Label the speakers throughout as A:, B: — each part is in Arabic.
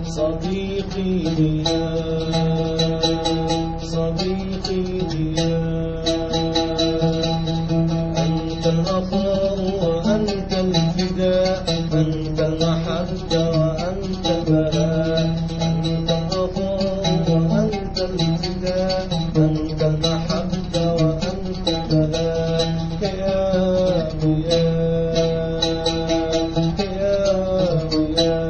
A: صديقي ضياء صديقي ضياء أنت العطاء وأنت الفداء أنت المحبة وأنت البهاء أنت العطاء وأنت الفداء أنت المحبة وأنت البهاء يا ضياء يا ضياء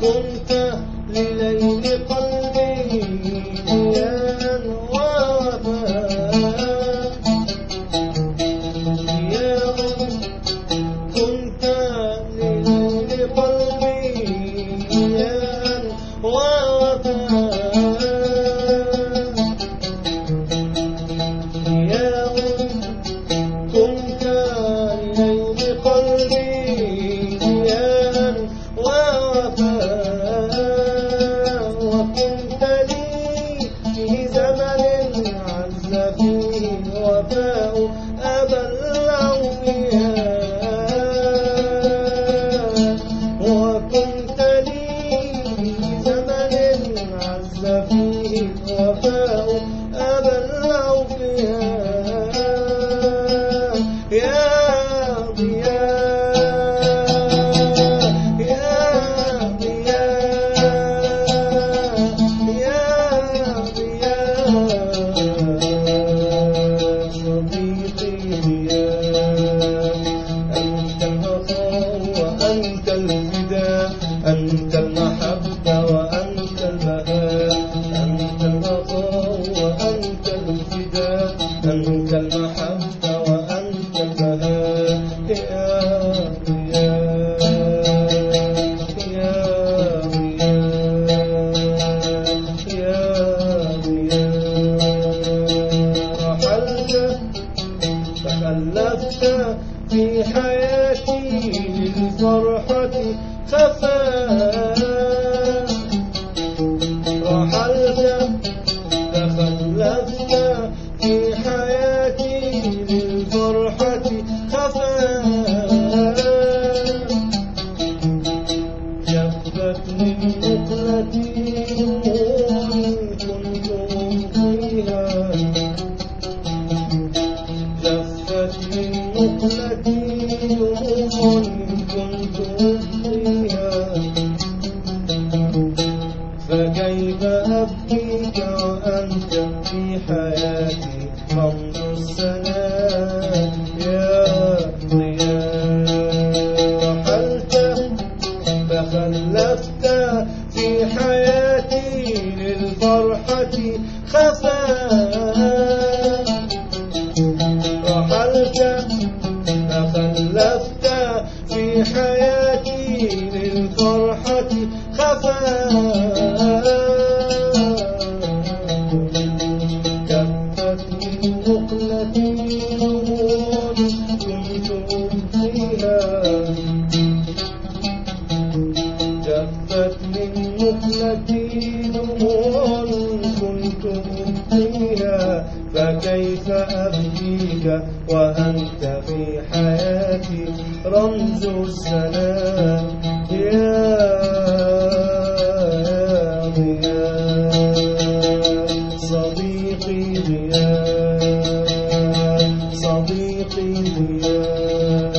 A: كنت لليل قلبي ضياء ووفاء ضياء كنت لليل قلبي ضياء ووفاء ضياء كنت لليل قلبي ضياء ووفاء وكنت لي في زمن عز فيه الوفاء أبا الأولياء وكنت لي في زمن عز فيه الوفاء أبا الأولياء يا ضياء يا ضياء يا ضياء صديقي ضياء أنت العطاء وأنت الفداء أنت المحبة وأنت البهاء أنت العطاء وأنت الفداء أنت المحبة وأنت البهاء يا ضياء يا ضياء يا ضياء رحلت تخلفت في حياتي للفرحة خفاء رحلت تخلفت في حياتي للفرحة خفاء جفت من مقلتي كنت أخفيها جفت من مقلتي كنت أخفيها فكيف أبكيك وأنت في حياتي رمز السلام يا ضياء رحلت تخلفت في حياتي للفرحة خفاء رحلت تخلفت في حياتي للفرحة خفاء كفت من مقلتي كنت أخفيها جفت من مقلتي دموع كنت أخفيها فكيف أبكيك وأنت في حياتي رمز السلام يا ضياء صديقي ضياء صديقي ضياء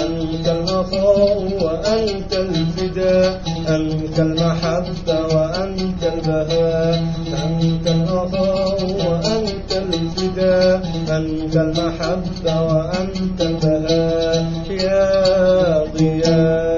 A: أنت العطاء وأنت الفداء أنت المحبة وأنت البهاء أنت العطاء وأنت الفداء أنت المحبة وأنت البهاء يا ضياء